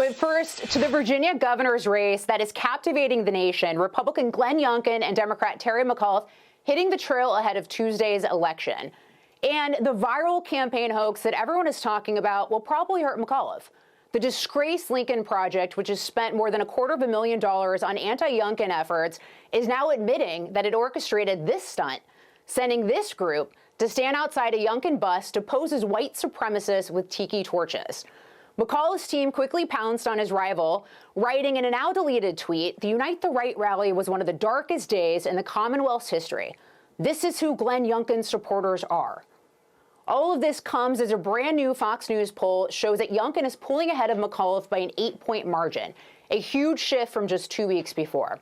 But first, to the Virginia governor's race that is captivating the nation. Republican Glenn Youngkin and Democrat Terry McAuliffe hitting the trail ahead of Tuesday's election. And the viral campaign hoax that everyone is talking about will probably hurt McAuliffe. The disgraced Lincoln Project, which has spent more than $250,000 on anti-Youngkin efforts, is now admitting that it orchestrated this stunt, sending this group to stand outside a Youngkin bus to pose as white supremacists with tiki torches. McAuliffe's team quickly pounced on his rival, writing in a now-deleted tweet, "The Unite the Right rally was one of the darkest days in the Commonwealth's history. This is who Glenn Youngkin's supporters are." All of this comes as a brand-new Fox News poll shows that Youngkin is pulling ahead of McAuliffe by an 8-point margin, a huge shift from just 2 weeks before.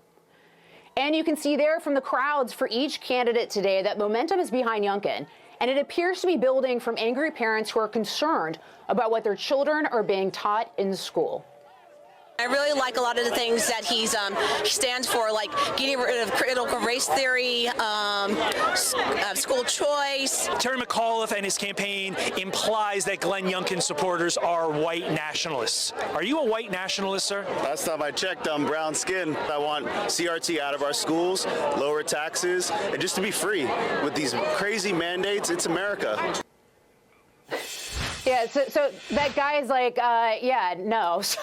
And you can see there from the crowds for each candidate today that momentum is behind Youngkin, and it appears to be building from angry parents who are concerned about what their children are being taught in school. I really like a lot of the things that he stands for, like getting rid of critical race theory, school choice. Terry McAuliffe and his campaign implies that Glenn Youngkin supporters are white nationalists. Are you a white nationalist, sir? Last time I checked, I'm brown skin. I want CRT out of our schools, lower taxes, and just to be free. With these crazy mandates, it's America. Yeah, so that guy's like, yeah, no. So,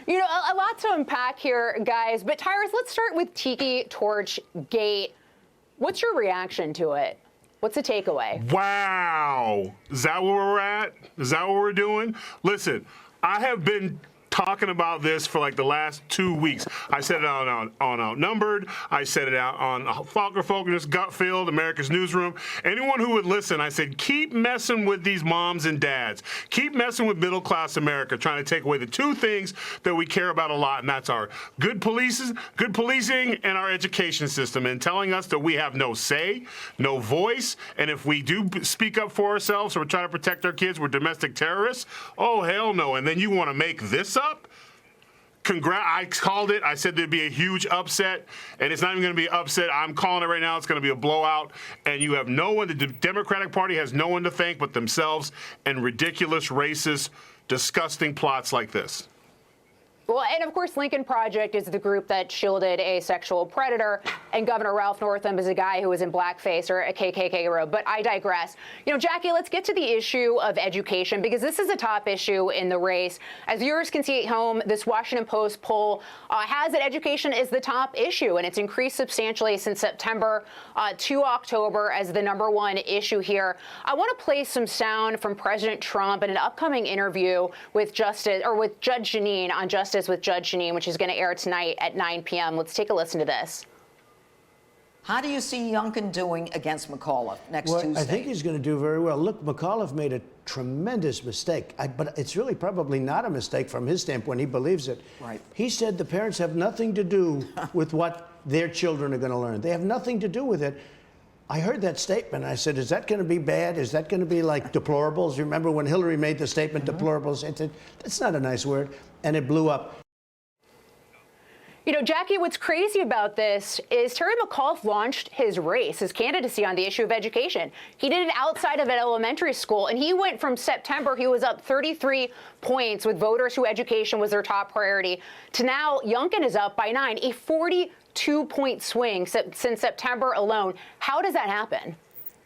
you know, a lot to unpack here, guys. But Tyrus, let's start with Tiki Torch Gate. What's your reaction to it? What's the takeaway? Wow. Is that where we're at? Is that what we're doing? Listen, I have been talking about this for like the last 2 weeks. I said it on Outnumbered. I said it out on Falker Focus, Gutfield, America's Newsroom. Anyone who would listen, I said, keep messing with these moms and dads. Keep messing with middle-class America, trying to take away the two things that we care about a lot, and that's our good policing and our education system, and telling us that we have no say, no voice, and if we do speak up for ourselves or try to protect our kids, we're domestic terrorists. Oh, hell no. And then you want to make this up? I called it. I said there'd be a huge upset, and it's not even going to be an upset. I'm calling it right now. It's going to be a blowout, and you have no one. The Democratic Party has no one to thank but themselves and ridiculous, racist, disgusting plots like this. Well, and of course, Lincoln Project is the group that shielded a sexual predator, and Governor Ralph Northam is a guy who was in blackface or a KKK robe. But I digress. You know, Jackie, let's get to the issue of education, because this is a top issue in the race. As viewers can see at home, this Washington Post poll has that education is the top issue, and it's increased substantially since September to October as the #1 issue here. I want to play some sound from President Trump in an upcoming interview with Judge Jeanine on Justice with Judge Jeanine, which is going to air tonight at 9 p.m. Let's take a listen to this. How do you see Youngkin doing against McAuliffe next Tuesday? I think he's going to do very well. Look, McAuliffe made a tremendous mistake, but it's really probably not a mistake from his standpoint. He believes it. Right. He said the parents have nothing to do with what their children are going to learn. They have nothing to do with it. I heard that statement. I said, is that going to be bad? Is that going to be like deplorables? Remember when Hillary made the statement, deplorables? I said, that's not a nice word. And it blew up. You know, Jackie, what's crazy about this is Terry McAuliffe launched his race, his candidacy on the issue of education. He did it outside of an elementary school, and he went from September, he was up 33 points with voters who education was their top priority, to now Youngkin is up by 9, a 42-point swing since September alone. How does that happen?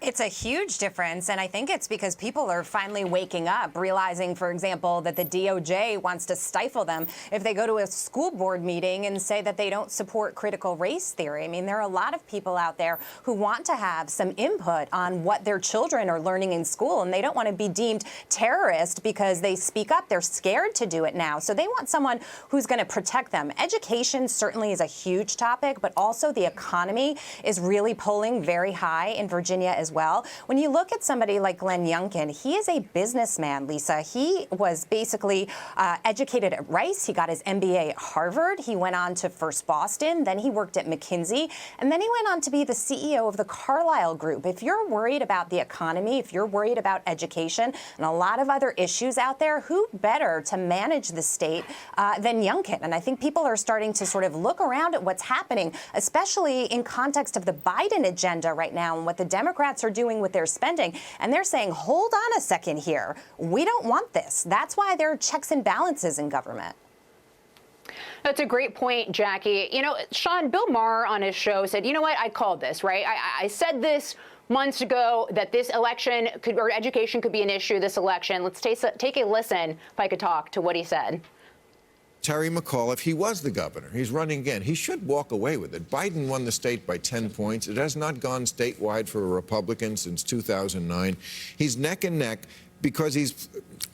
It's a huge difference, and I think it's because people are finally waking up, realizing, for example, that the DOJ wants to stifle them if they go to a school board meeting and say that they don't support critical race theory. I mean, there are a lot of people out there who want to have some input on what their children are learning in school, and they don't want to be deemed terrorist because they speak up. They're scared to do it now, so they want someone who's going to protect them. Education certainly is a huge topic, but also the economy is really polling very high in Virginia as well. When you look at somebody like Glenn Youngkin, he is a businessman, Lisa. He was basically educated at Rice. He got his MBA at Harvard. He went on to First Boston. Then he worked at McKinsey. And then he went on to be the CEO of the Carlyle Group. If you're worried about the economy, if you're worried about education and a lot of other issues out there, who better to manage the state than Youngkin? And I think people are starting to sort of look around at what's happening, especially in context of the Biden agenda right now and what the Democrats Democrats are doing with their spending. And they're saying, hold on a second here. We don't want this. That's why there are checks and balances in government. That's a great point, Jackie. You know, Sean, Bill Maher on his show said, you know what, I called this, right? I said this months ago that this election could, or education could be an issue this election. Let's take a listen, if I could talk, to what he said. Terry McAuliffe, he was the governor. He's running again. He should walk away with it. Biden won the state by 10 points. It has not gone statewide for a Republican since 2009. He's neck and neck because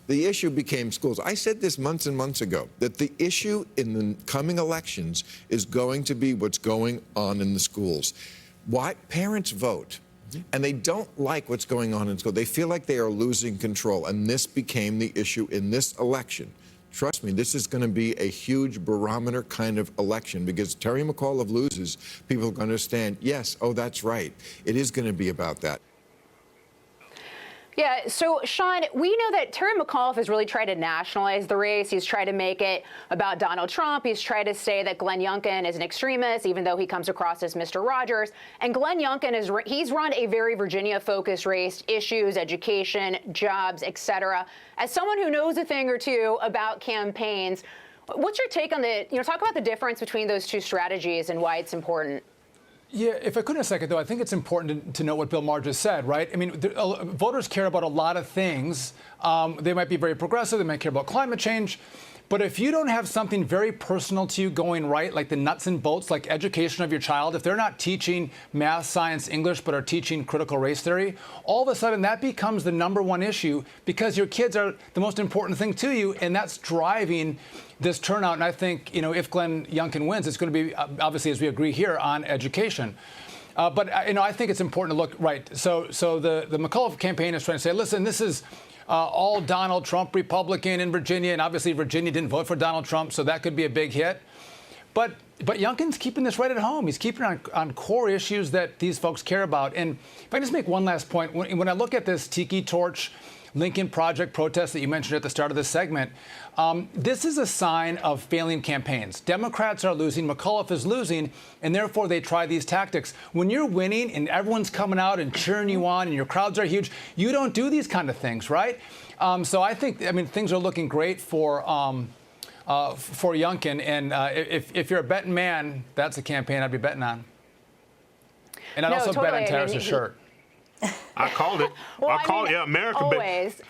the issue became schools. I said this months and months ago, that the issue in the coming elections is going to be what's going on in the schools. Why? Parents vote. And they don't like what's going on in school. They feel like they are losing control. And this became the issue in this election. Trust me, this is going to be a huge barometer kind of election because Terry McAuliffe loses. People are going to understand, yes, oh, that's right. It is going to be about that. Yeah, so, Sean, we know that Terry McAuliffe has really tried to nationalize the race. He's tried to make it about Donald Trump. He's tried to say that Glenn Youngkin is an extremist, even though he comes across as Mr. Rogers. And Glenn Youngkin, he's run a very Virginia-focused race, issues, education, jobs, et cetera. As someone who knows a thing or two about campaigns, what's your take on talk about the difference between those two strategies and why it's important? Yeah, if I could in a second, though, I think it's important to note what Bill Maher just said, right? I mean, voters care about a lot of things. They might be very progressive. They might care about climate change. But if you don't have something very personal to you going right, like the nuts and bolts, like education of your child, if they're not teaching math, science, English, but are teaching critical race theory, all of a sudden that becomes the #1 issue because your kids are the most important thing to you, and that's driving this turnout. And I think, if Glenn Youngkin wins, it's going to be, obviously, as we agree here, on education. But I think it's important to look right. So the McAuliffe campaign is trying to say, listen, this is all Donald Trump Republican in Virginia, and obviously Virginia didn't vote for Donald Trump, so that could be a big hit. But Youngkin's keeping this right at home. He's keeping it on core issues that these folks care about. And if I just make one last point, when I look at this Tiki Torch Lincoln Project protest that you mentioned at the start of this segment, this is a sign of failing campaigns. Democrats are losing, McAuliffe is losing, and therefore they try these tactics. When you're winning and everyone's coming out and cheering you on and your crowds are huge, you don't do these kind of things, right? So I think, things are looking great for Youngkin, and if you're a betting man, that's a campaign I'd be betting on. And I'd also bet on Terrace's shirt. I called it. America. Always.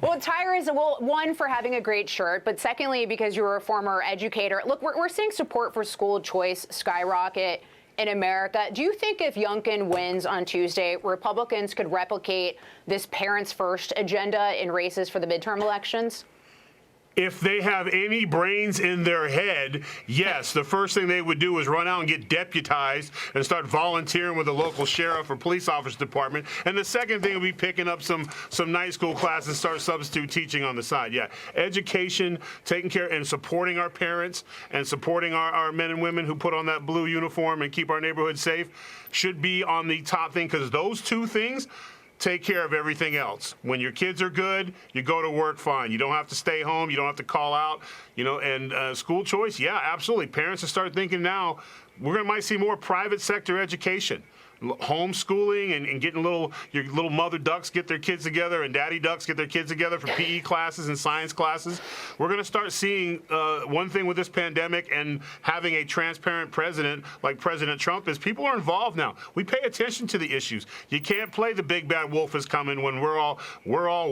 Well, Tyrus, one, for having a great shirt, but secondly, because you were a former educator. Look, we're seeing support for school choice skyrocket in America. Do you think if Youngkin wins on Tuesday, Republicans could replicate this parents first agenda in races for the midterm elections? If they have any brains in their head, yes, the first thing they would do is run out and get deputized and start volunteering with the local sheriff or police office department. And the second thing would be picking up some night school classes and start substitute teaching on the side. Yeah, education, taking care and supporting our parents and supporting our men and women who put on that blue uniform and keep our neighborhood safe should be on the top thing, because those two things take care of everything else. When your kids are good, you go to work fine. You don't have to stay home. You don't have to call out. And school choice, yeah, absolutely. Parents will start thinking now, might see more private sector education. Homeschooling and getting your little mother ducks get their kids together and daddy ducks get their kids together for PE classes and science classes. We're going to start seeing one thing with this pandemic and having a transparent president like President Trump is people are involved now. We pay attention to the issues. You can't play the big bad wolf is coming when we're all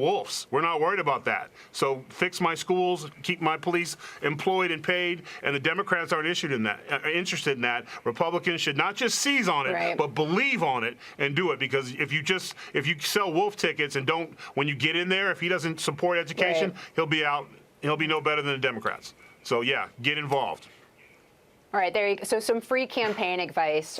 wolves. We're not worried about that. So fix my schools, keep my police employed and paid, and the Democrats aren't interested in that. Republicans should not just seize on it, right, but believe on it and do it, because if you sell wolf tickets and don't, when you get in there, if he doesn't support education, right, he'll be no better than the Democrats. So yeah, get involved. All right, there you go. So some free campaign advice.